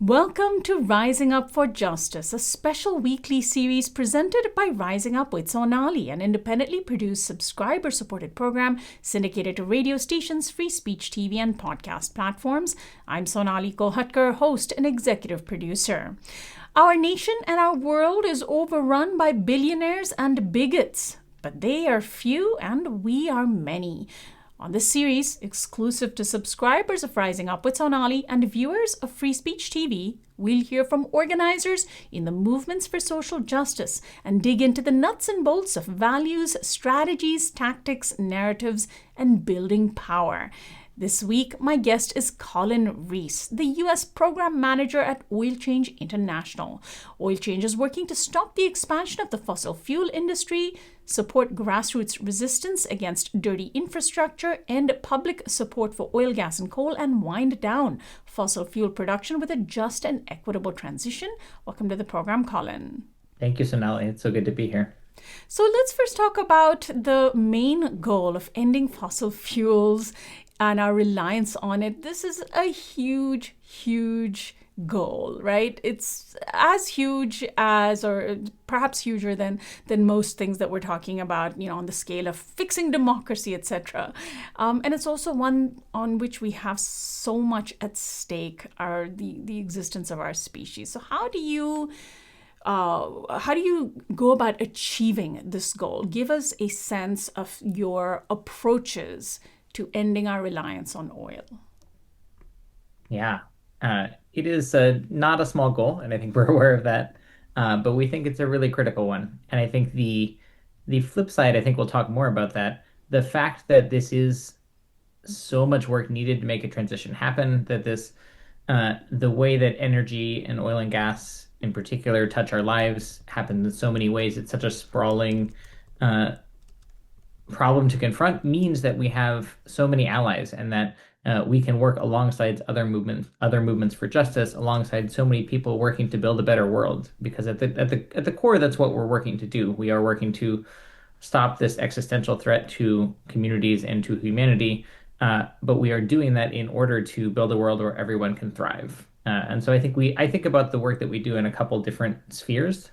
Welcome to Rising Up for Justice, a special weekly series presented by Rising Up with Sonali, an independently produced subscriber-supported program syndicated to radio stations, free speech TV, and podcast platforms. I'm Sonali Kolhatkar, host and executive producer. Our nation and our world is overrun by billionaires and bigots, but they are few and we are many. On this series, exclusive to subscribers of Rising Up with Sonali and viewers of Free Speech TV, we'll hear from organizers in the movements for social justice and dig into the nuts and bolts of values, strategies, tactics, narratives, and building power. This week, my guest is Collin Rees, the U.S. Program Manager at Oil Change International. Oil Change is working to stop the expansion of the fossil fuel industry, support grassroots resistance against dirty infrastructure, and public support for oil, gas, and coal, and wind down fossil fuel production with a just and equitable transition. Welcome to the program, Collin. Thank you, Sonali. It's so good to be here. So let's first talk about the main goal of ending fossil fuels and our reliance on it. This is a huge, huge goal, right? It's as huge as, or perhaps huger than most things that we're talking about, on the scale of fixing democracy, etc. And it's also one on which we have so much at stake, the existence of our species. So how do you go about achieving this goal? Give us a sense of your approaches to ending our reliance on oil. Yeah, it is not a small goal, and I think we're aware of that. But we think it's a really critical one. And I think the flip side, I think we'll talk more about that. The fact that this is so much work needed to make a transition happen, that the way that energy and oil and gas in particular touch our lives happens in so many ways. It's such a sprawling problem to confront, means that we have so many allies, and that we can work alongside other movements for justice, alongside so many people working to build a better world. Because at the core, that's what we're working to do. We are working to stop this existential threat to communities and to humanity, but we are doing that in order to build a world where everyone can thrive. And so I think about the work that we do in a couple different spheres.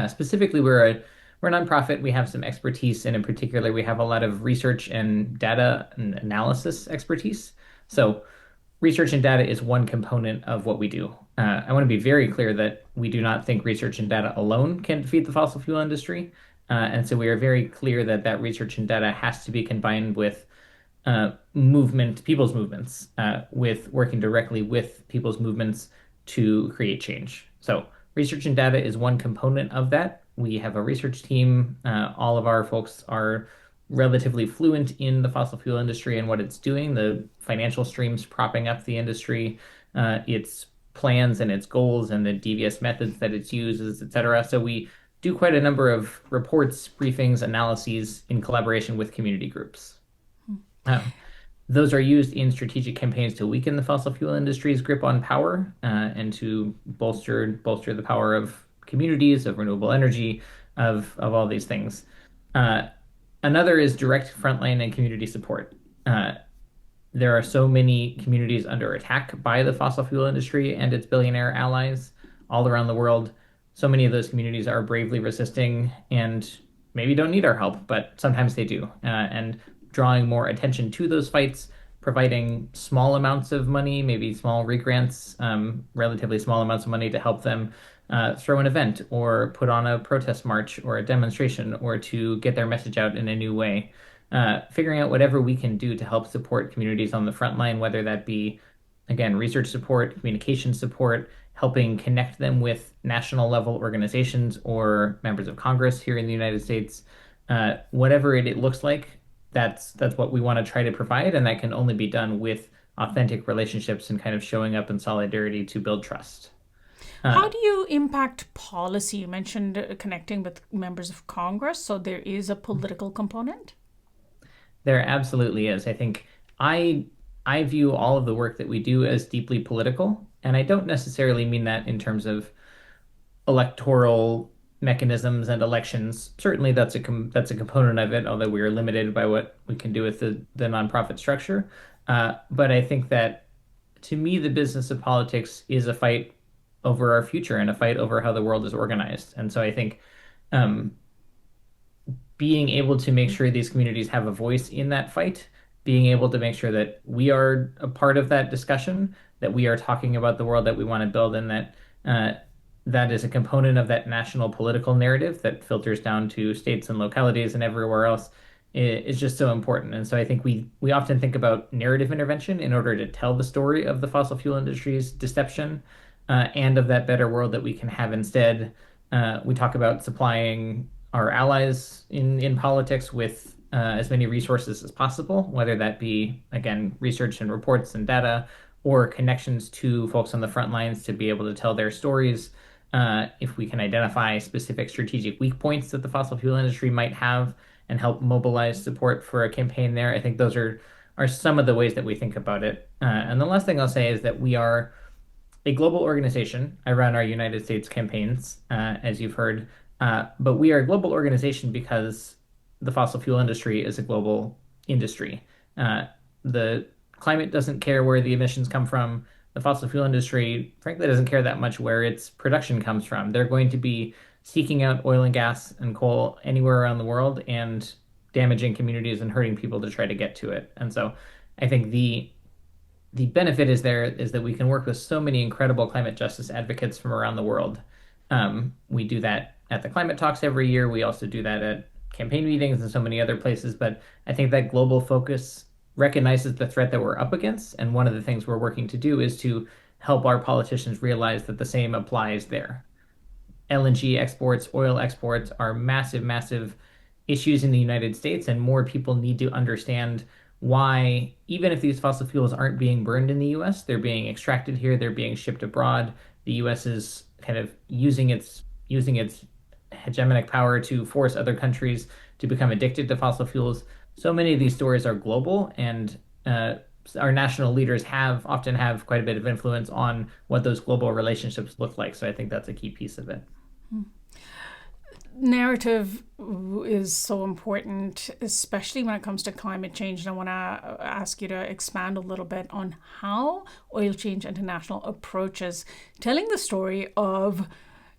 Specifically, we're a nonprofit. We have some expertise, and in particular, we have a lot of research and data and analysis expertise. So research and data is one component of what we do. I want to be very clear that we do not think research and data alone can defeat the fossil fuel industry. And so we are very clear that research and data has to be combined with people's movements, with working directly with people's movements to create change. So research and data is one component of that. We have a research team. All of our folks are relatively fluent in the fossil fuel industry and what it's doing, the financial streams propping up the industry, its plans and its goals, and the devious methods that it uses, et cetera. So we do quite a number of reports, briefings, analyses in collaboration with community groups. Those are used in strategic campaigns to weaken the fossil fuel industry's grip on power, and to bolster the power of communities, of renewable energy, of all these things. Another is direct frontline and community support. There are so many communities under attack by the fossil fuel industry and its billionaire allies all around the world. So many of those communities are bravely resisting and maybe don't need our help, but sometimes they do. And drawing more attention to those fights, providing small amounts of money, maybe small regrants, relatively small amounts of money to help them throw an event or put on a protest march or a demonstration, or to get their message out in a new way. Figuring out whatever we can do to help support communities on the front line, whether that be, again, research support, communication support, helping connect them with national level organizations or members of Congress here in the United States. Whatever it looks like, that's what we want to try to provide, and that can only be done with authentic relationships and kind of showing up in solidarity to build trust. How do you impact policy? You mentioned connecting with members of Congress, so there is a political component? There absolutely is. I think I view all of the work that we do as deeply political, and I don't necessarily mean that in terms of electoral mechanisms and elections. Certainly that's a component of it, although we are limited by what we can do with the nonprofit structure. But I think that to me, the business of politics is a fight over our future and a fight over how the world is organized. And so I think um, being able to make sure these communities have a voice in that fight, being able to make sure that we are a part of that discussion, that we are talking about the world that we want to build, and that that is a component of that national political narrative that filters down to states and localities and everywhere else is just so important. And so I think we often think about narrative intervention in order to tell the story of the fossil fuel industry's deception and of that better world that we can have instead. We talk about supplying our allies in politics with as many resources as possible, whether that be, again, research and reports and data, or connections to folks on the front lines to be able to tell their stories. If we can identify specific strategic weak points that the fossil fuel industry might have and help mobilize support for a campaign there, I think those are some of the ways that we think about it. And the last thing I'll say is that we are a global organization. I run our United States campaigns, as you've heard, but we are a global organization because the fossil fuel industry is a global industry. The climate doesn't care where the emissions come from. The fossil fuel industry, frankly, doesn't care that much where its production comes from. They're going to be seeking out oil and gas and coal anywhere around the world and damaging communities and hurting people to try to get to it. And so I think the benefit is that we can work with so many incredible climate justice advocates from around the world. We do that at the climate talks every year. We also do that at campaign meetings and so many other places. But I think that global focus recognizes the threat that we're up against. And one of the things we're working to do is to help our politicians realize that the same applies there. LNG exports, oil exports are massive, massive issues in the United States, and more people need to understand why, even if these fossil fuels aren't being burned in the US, they're being extracted here, they're being shipped abroad. The US is kind of using its hegemonic power to force other countries to become addicted to fossil fuels. So many of these stories are global, and our national leaders often have quite a bit of influence on what those global relationships look like. So I think that's a key piece of it. Narrative is so important, especially when it comes to climate change. And I want to ask you to expand a little bit on how Oil Change International approaches telling the story of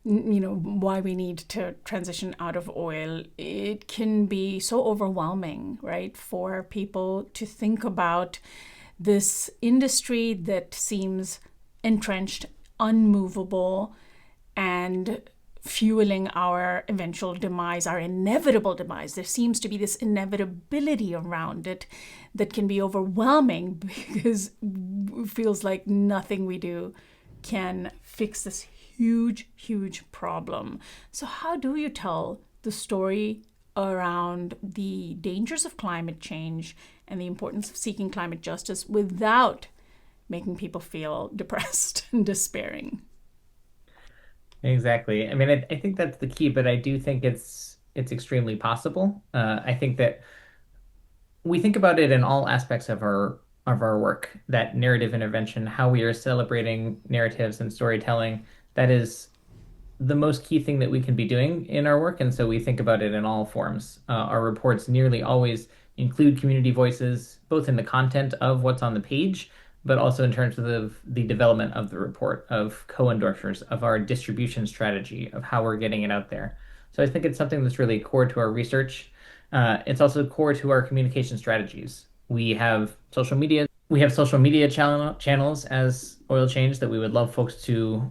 why we need to transition out of oil. It can be so overwhelming, right, for people to think about this industry that seems entrenched, unmovable, and fueling our eventual demise, our inevitable demise. There seems to be this inevitability around it that can be overwhelming because it feels like nothing we do can fix this huge, huge problem. So how do you tell the story around the dangers of climate change and the importance of seeking climate justice without making people feel depressed and despairing? Exactly. I mean, I think that's the key, but I do think it's extremely possible. I think that we think about it in all aspects of our work, that narrative intervention, how we are celebrating narratives and storytelling. That is the most key thing that we can be doing in our work, and so we think about it in all forms. Our reports nearly always include community voices, both in the content of what's on the page, but also in terms of the development of the report, of co-endorsers, of our distribution strategy, of how we're getting it out there. So I think it's something that's really core to our research. It's also core to our communication strategies. We have social media. We have social media channels as Oil Change that we would love folks to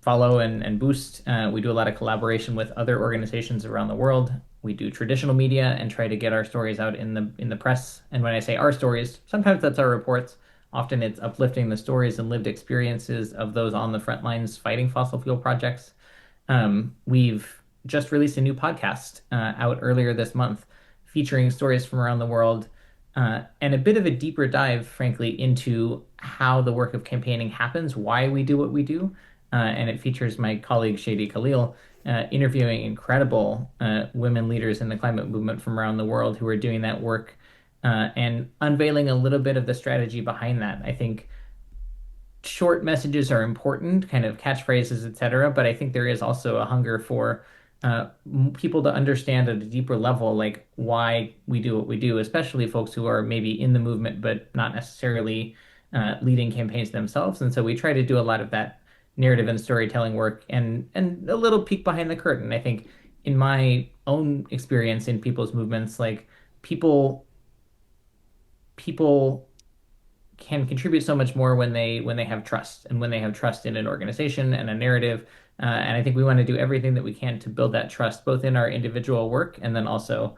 follow and boost. We do a lot of collaboration with other organizations around the world. We do traditional media and try to get our stories out in the press. And when I say our stories, sometimes that's our reports. Often it's uplifting the stories and lived experiences of those on the front lines fighting fossil fuel projects. We've just released a new podcast out earlier this month featuring stories from around the world and a bit of a deeper dive, frankly, into how the work of campaigning happens, why we do what we do. And it features my colleague Shady Khalil interviewing incredible women leaders in the climate movement from around the world who are doing that work and unveiling a little bit of the strategy behind that. I think short messages are important, kind of catchphrases, etc. But I think there is also a hunger for people to understand at a deeper level, like why we do what we do, especially folks who are maybe in the movement but not necessarily leading campaigns themselves. And so we try to do a lot of that narrative and storytelling work and a little peek behind the curtain. I think in my own experience in people's movements, like people people can contribute so much more when they have trust and when they have trust in an organization and a narrative. And I think we want to do everything that we can to build that trust, both in our individual work and then also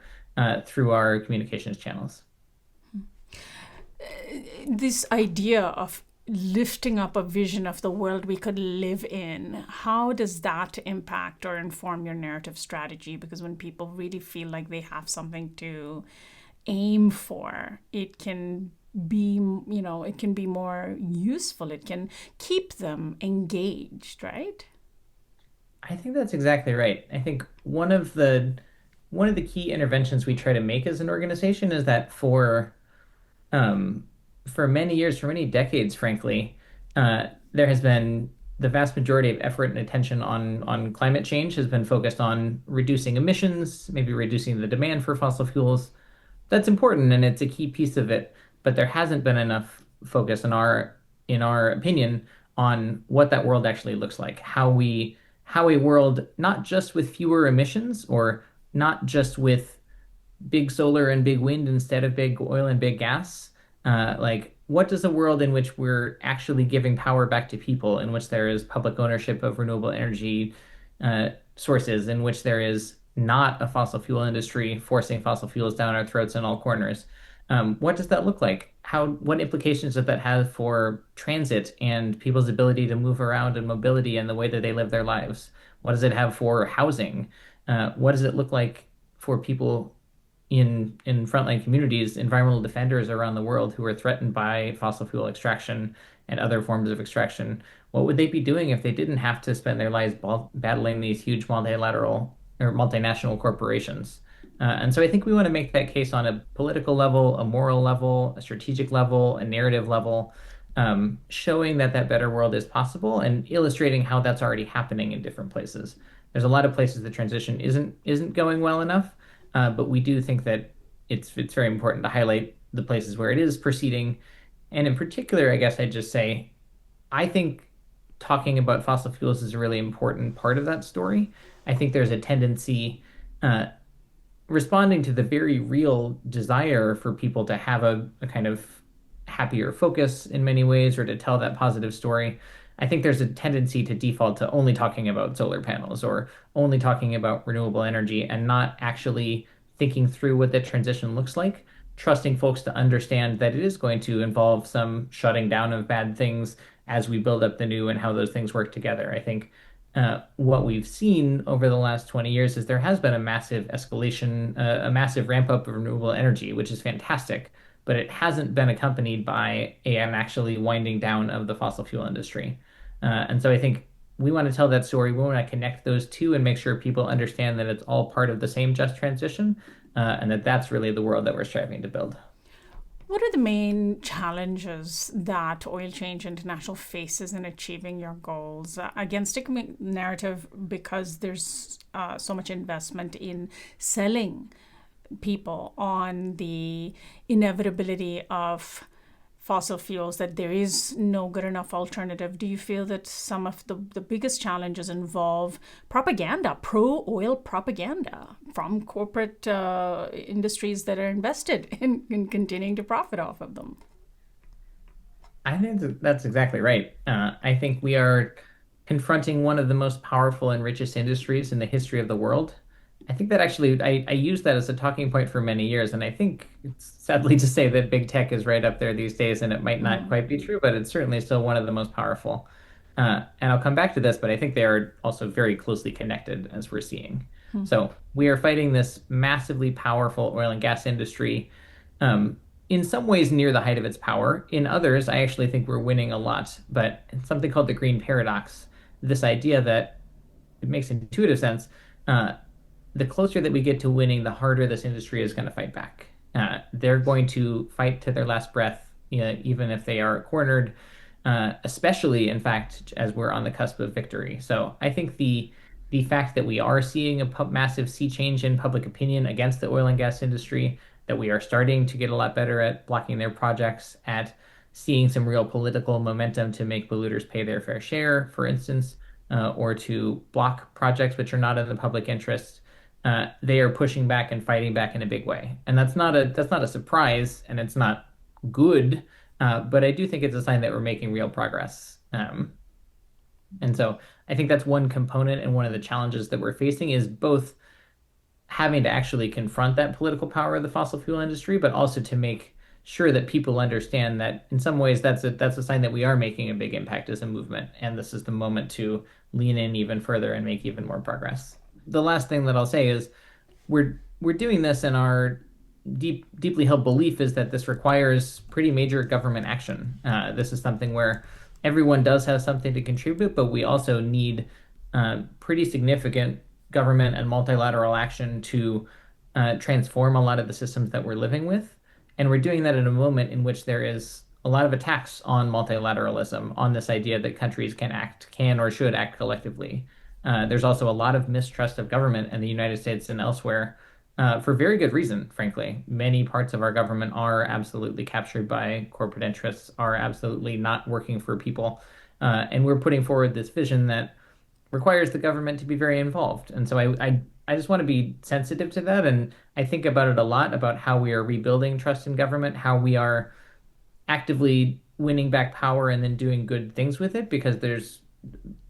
through our communications channels. This idea of lifting up a vision of the world we could live in, how does that impact or inform your narrative strategy? Because when people really feel like they have something to aim for, it can be, it can be more useful. It can keep them engaged, right? I think that's exactly right. I think one of the key interventions we try to make as an organization is that um, for many years, for many decades, frankly, there has been the vast majority of effort and attention on climate change has been focused on reducing emissions, maybe reducing the demand for fossil fuels. That's important and it's a key piece of it, but there hasn't been enough focus in our opinion on what that world actually looks like, how a world not just with fewer emissions or not just with big solar and big wind instead of big oil and big gas. Like, what does a world in which we're actually giving power back to people, in which there is public ownership of renewable energy sources, in which there is not a fossil fuel industry forcing fossil fuels down our throats in all corners? What does that look like? What implications does that have for transit and people's ability to move around and mobility and the way that they live their lives? What does it have for housing? What does it look like for people in frontline communities, environmental defenders around the world who are threatened by fossil fuel extraction and other forms of extraction? What would they be doing if they didn't have to spend their lives battling these huge multilateral or multinational corporations? And so I think we want to make that case on a political level, a moral level, a strategic level, a narrative level, showing that that better world is possible and illustrating how that's already happening in different places. There's a lot of places the transition isn't going well enough, but we do think that it's very important to highlight the places where it is proceeding. And in particular, I guess I'd just say, I think talking about fossil fuels is a really important part of that story. I think there's a tendency, responding to the very real desire for people to have a kind of happier focus in many ways or to tell that positive story. I think there's a tendency to default to only talking about solar panels or only talking about renewable energy and not actually thinking through what the transition looks like, trusting folks to understand that it is going to involve some shutting down of bad things as we build up the new and how those things work together. I think what we've seen over the last 20 years is there has been a massive escalation, a massive ramp up of renewable energy, which is fantastic, but it hasn't been accompanied by an actually winding down of the fossil fuel industry. And so I think we want to tell that story. We want to connect those two and make sure people understand that it's all part of the same just transition, and that that's really the world that we're striving to build. What are the main challenges that Oil Change International faces in achieving your goals? Again, sticking narrative because there's so much investment in selling people on the inevitability of fossil fuels, that there is no good enough alternative. Do you feel that some of the biggest challenges involve propaganda, pro-oil propaganda from corporate industries that are invested in continuing to profit off of them? I think that's exactly right. I think we are confronting one of the most powerful and richest industries in the history of the world. I think that actually, I used that as a talking point for many years, and I think it's sadly to say that big tech is right up there these days, and it might not quite be true, but it's certainly still one of the most powerful. And I'll come back to this, but I think they are also very closely connected as we're seeing. So we are fighting this massively powerful oil and gas industry, in some ways near the height of its power. In others, I actually think we're winning a lot, but it's something called the green paradox, this idea that it makes intuitive sense. The closer that we get to winning, the harder this industry is going to fight back. They're going to fight to their last breath, even if they are cornered, especially, in fact, as we're on the cusp of victory. So I think the fact that we are seeing a massive sea change in public opinion against the oil and gas industry, that we are starting to get a lot better at blocking their projects, at seeing some real political momentum to make polluters pay their fair share, for instance, or to block projects which are not in the public interest, they are pushing back and fighting back in a big way. And that's not a surprise, and it's not good, but I do think it's a sign that we're making real progress. And so I think that's one component, and one of the challenges that we're facing is both having to actually confront that political power of the fossil fuel industry, but also to make sure that people understand that in some ways that's a sign that we are making a big impact as a movement, and this is the moment to lean in even further and make even more progress. The last thing that I'll say is we're doing this, and our deeply held belief is that this requires pretty major government action. This is something where everyone does have something to contribute, but we also need pretty significant government and multilateral action to transform a lot of the systems that we're living with. And we're doing that in a moment in which there is a lot of attacks on multilateralism, on this idea that countries can or should act collectively. There's also a lot of mistrust of government in the United States and elsewhere, for very good reason, frankly. Many parts of our government are absolutely captured by corporate interests, are absolutely not working for people. And we're putting forward this vision that requires the government to be very involved. And so I just want to be sensitive to that. And I think about it a lot, about how we are rebuilding trust in government, how we are actively winning back power and then doing good things with it, because there's,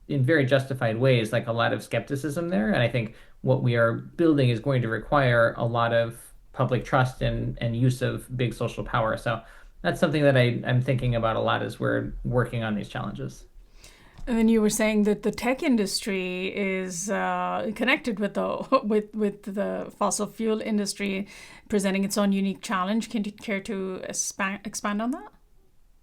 in very justified ways, like a lot of skepticism there. And I think what we are building is going to require a lot of public trust and use of big social power. So that's something that I'm thinking about a lot as we're working on these challenges. And then you were saying that the tech industry is connected with the fossil fuel industry, presenting its own unique challenge. Can you care to expand on that?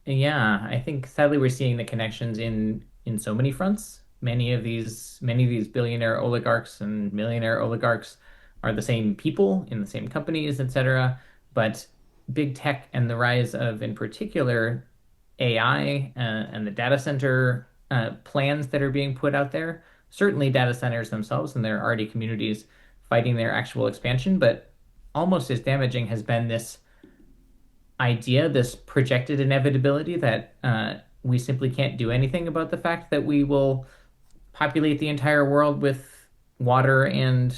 Yeah, I think sadly we're seeing the connections in so many fronts. Many of these billionaire oligarchs and millionaire oligarchs are the same people in the same companies, etc. But big tech and the rise of, in particular, AI and the data center plans that are being put out there. Certainly, data centers themselves, and there are already communities fighting their actual expansion, but almost as damaging has been this idea, this projected inevitability that we simply can't do anything about the fact that we will populate the entire world with water and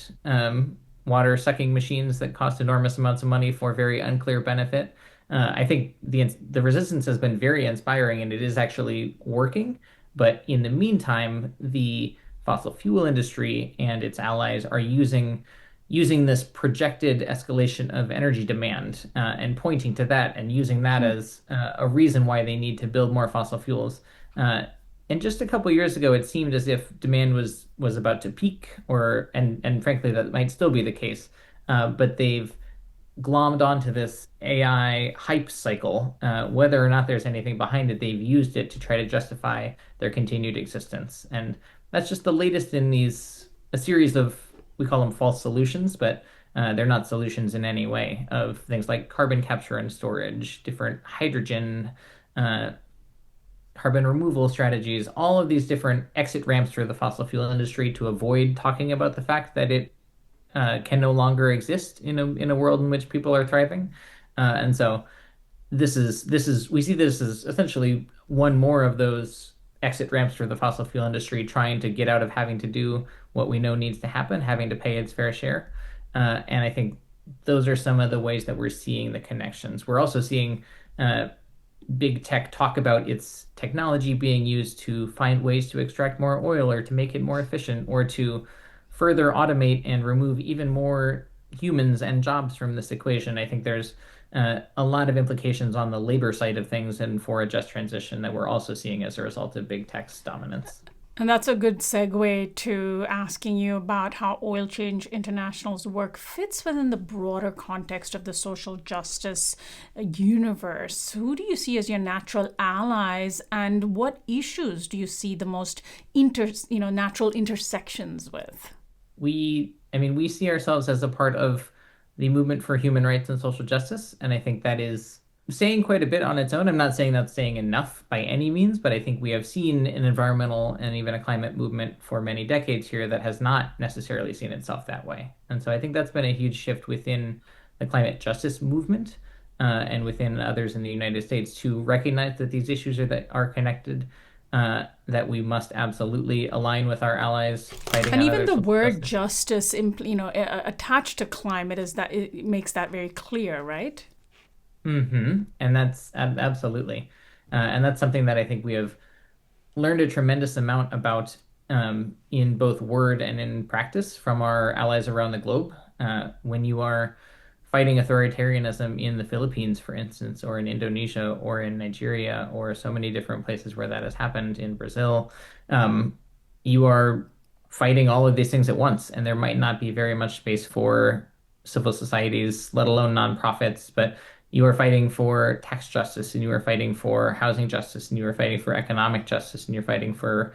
water sucking machines that cost enormous amounts of money for very unclear benefit. I think the resistance has been very inspiring, and it is actually working. But in the meantime, the fossil fuel industry and its allies are using this projected escalation of energy demand and pointing to that and using that as a reason why they need to build more fossil fuels. And just a couple years ago, it seemed as if demand was about to peak, and frankly, that might still be the case. But they've glommed onto this AI hype cycle. Whether or not there's anything behind it, they've used it to try to justify their continued existence. And that's just the latest in a series of, we call them false solutions, but they're not solutions in any way, of things like carbon capture and storage, different hydrogen, carbon removal strategies, all of these different exit ramps for the fossil fuel industry to avoid talking about the fact that it can no longer exist in a world in which people are thriving. And so we see this as essentially one more of those exit ramps for the fossil fuel industry, trying to get out of having to do what we know needs to happen, having to pay its fair share. And I think those are some of the ways that we're seeing the connections. We're also seeing big tech talk about its technology being used to find ways to extract more oil, or to make it more efficient, or to further automate and remove even more humans and jobs from this equation. I think there's a lot of implications on the labor side of things and for a just transition that we're also seeing as a result of big tech's dominance. And that's a good segue to asking you about how Oil Change International's work fits within the broader context of the social justice universe. Who do you see as your natural allies, and what issues do you see the most natural intersections with? We see ourselves as a part of the movement for human rights and social justice, and I think that is saying quite a bit on its own. I'm not saying that's saying enough by any means, but I think we have seen an environmental and even a climate movement for many decades here that has not necessarily seen itself that way. And so I think that's been a huge shift within the climate justice movement. and within others in the United States to recognize that these issues are connected, that we must absolutely align with our allies fighting And on even other the social word justice. justice, attached to climate is that it makes that very clear, right? And that's absolutely, and that's something that I think we have learned a tremendous amount about in both word and in practice from our allies around the globe. When you are fighting authoritarianism in the Philippines, for instance, or in Indonesia, or in Nigeria, or so many different places where that has happened in Brazil, um, you are fighting all of these things at once, and there might not be very much space for civil societies, let alone nonprofits, but you are fighting for tax justice, and you are fighting for housing justice, and you are fighting for economic justice, and you're fighting for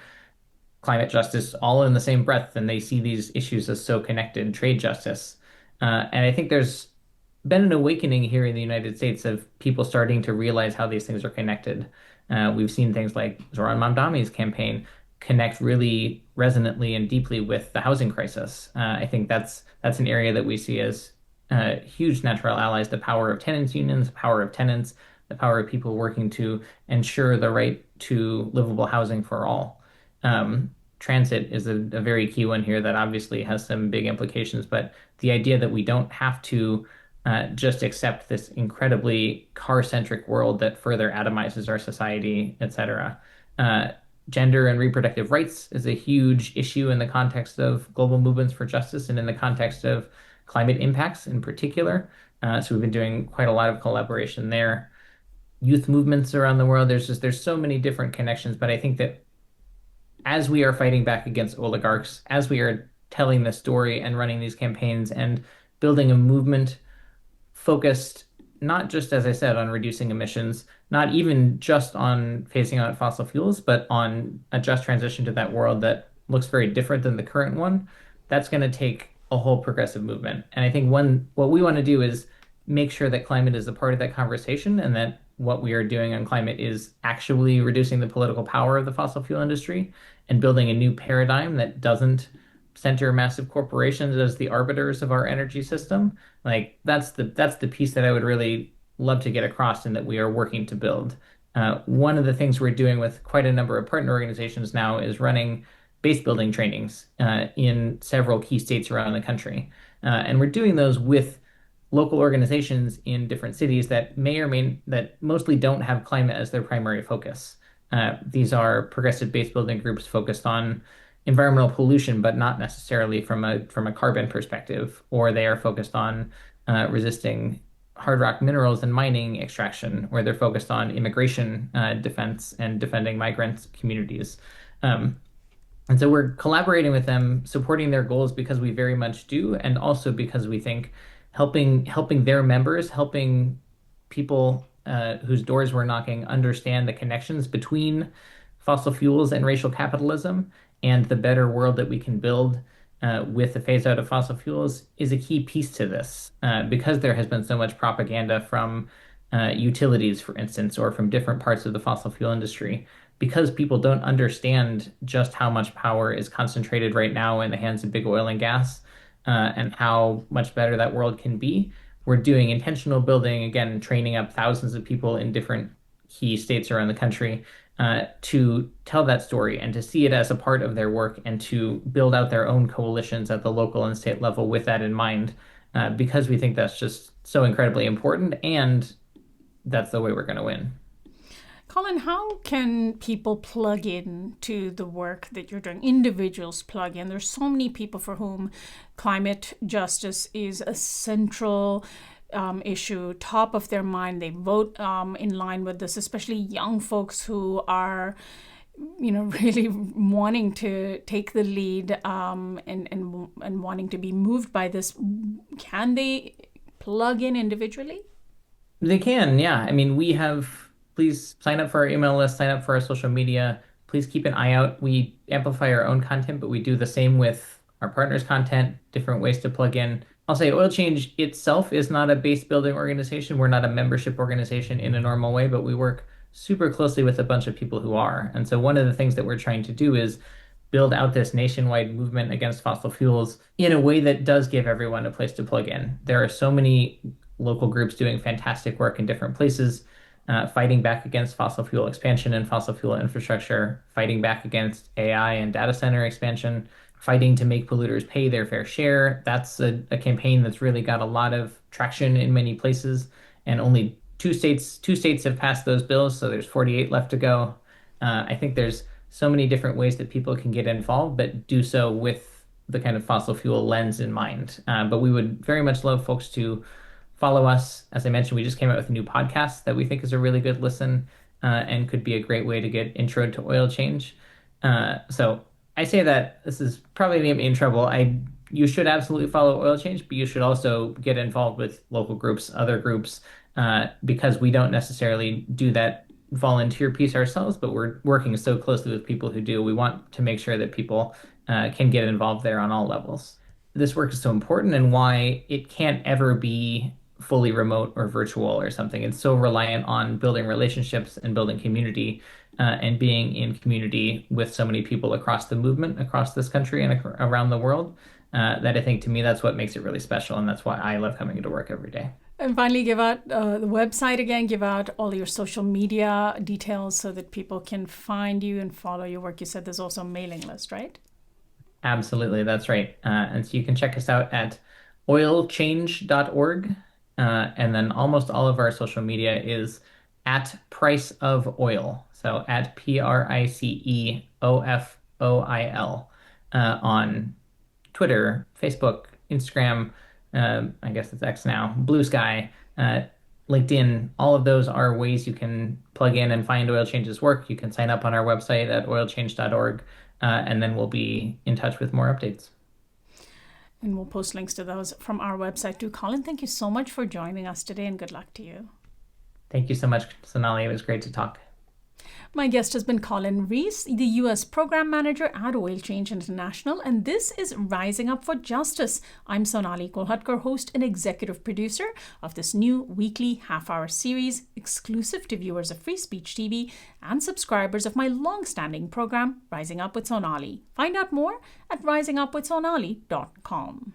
climate justice all in the same breath. And they see these issues as so connected, trade justice. And I think there's been an awakening here in the United States of people starting to realize how these things are connected. We've seen things like Zoran Mamdani's campaign connect really resonantly and deeply with the housing crisis. I think that's an area that we see as huge natural allies, the power of tenants unions, the power of tenants, the power of people working to ensure the right to livable housing for all. Transit is a very key one here that obviously has some big implications, but the idea that we don't have to just accept this incredibly car-centric world that further atomizes our society, etc. Uh, Gender and reproductive rights is a huge issue in the context of global movements for justice and in the context of climate impacts in particular. So we've been doing quite a lot of collaboration there. Youth movements around the world. There's so many different connections, but I think that as we are fighting back against oligarchs, as we are telling this story and running these campaigns and building a movement focused not just, as I said, on reducing emissions, not even just on phasing out fossil fuels, but on a just transition to that world that looks very different than the current one, that's going to take a whole progressive movement. And I think what we want to do is make sure that climate is a part of that conversation and that what we are doing on climate is actually reducing the political power of the fossil fuel industry and building a new paradigm that doesn't center massive corporations as the arbiters of our energy system. Like that's the piece that I would really love to get across and that we are working to build. One of the things we're doing with quite a number of partner organizations now is running base building trainings in several key states around the country. And we're doing those with local organizations in different cities that may or may that mostly don't have climate as their primary focus. These are progressive base building groups focused on environmental pollution, but not necessarily from a carbon perspective, or they are focused on resisting hard rock minerals and mining extraction, or they're focused on immigration defense and defending migrant communities. Um, and so we're collaborating with them, supporting their goals because we very much do, and also because we think helping their members, helping people whose doors we're knocking understand the connections between fossil fuels and racial capitalism and the better world that we can build with the phase out of fossil fuels is a key piece to this. Because there has been so much propaganda from utilities, for instance, or from different parts of the fossil fuel industry, because people don't understand just how much power is concentrated right now in the hands of big oil and gas, and how much better that world can be. We're doing intentional building, again, training up thousands of people in different key states around the country to tell that story and to see it as a part of their work and to build out their own coalitions at the local and state level with that in mind, because we think that's just so incredibly important and that's the way we're going to win. Colin, how can people plug in to the work that you're doing? Individuals plug in. There's so many people for whom climate justice is a central issue, top of their mind. They vote in line with this, especially young folks who are, really wanting to take the lead and wanting to be moved by this. Can they plug in individually? They can, yeah. I mean, please sign up for our email list, sign up for our social media. Please keep an eye out. We amplify our own content, but we do the same with our partners' content, different ways to plug in. I'll say Oil Change itself is not a base building organization. We're not a membership organization in a normal way, but we work super closely with a bunch of people who are. And so one of the things that we're trying to do is build out this nationwide movement against fossil fuels in a way that does give everyone a place to plug in. There are so many local groups doing fantastic work in different places, fighting back against fossil fuel expansion and fossil fuel infrastructure, fighting back against AI and data center expansion, fighting to make polluters pay their fair share. That's a campaign that's really got a lot of traction in many places, and only two states have passed those bills, so there's 48 left to go. I think there's so many different ways that people can get involved, but do so with the kind of fossil fuel lens in mind. But we would very much love folks to follow us. As I mentioned, we just came out with a new podcast that we think is a really good listen and could be a great way to get intro to oil change. So I say that this is probably going to get me in trouble. You should absolutely follow oil change, but you should also get involved with local groups, other groups, because we don't necessarily do that volunteer piece ourselves, but we're working so closely with people who do. We want to make sure that people can get involved there on all levels. This work is so important and why it can't ever be fully remote or virtual or something. It's so reliant on building relationships and building community and being in community with so many people across the movement, across this country and around the world, that I think to me that's what makes it really special. And that's why I love coming into work every day. And finally, give out the website again, give out all your social media details so that people can find you and follow your work. You said there's also a mailing list, right? Absolutely, that's right. And so you can check us out at oilchange.org. And then almost all of our social media is at Price of Oil. So at PRICEOFOIL on Twitter, Facebook, Instagram, I guess it's X now, Blue Sky, LinkedIn. All of those are ways you can plug in and find Oil Change's work. You can sign up on our website at oilchange.org, and then we'll be in touch with more updates. And we'll post links to those from our website too. Collin, thank you so much for joining us today and good luck to you. Thank you so much, Sonali. It was great to talk. My guest has been Collin Rees, the U.S. Program Manager at Oil Change International, and this is Rising Up for Justice. I'm Sonali Kolhatkar, host and executive producer of this new weekly half-hour series, exclusive to viewers of Free Speech TV and subscribers of my long-standing program, Rising Up with Sonali. Find out more at risingupwithsonali.com.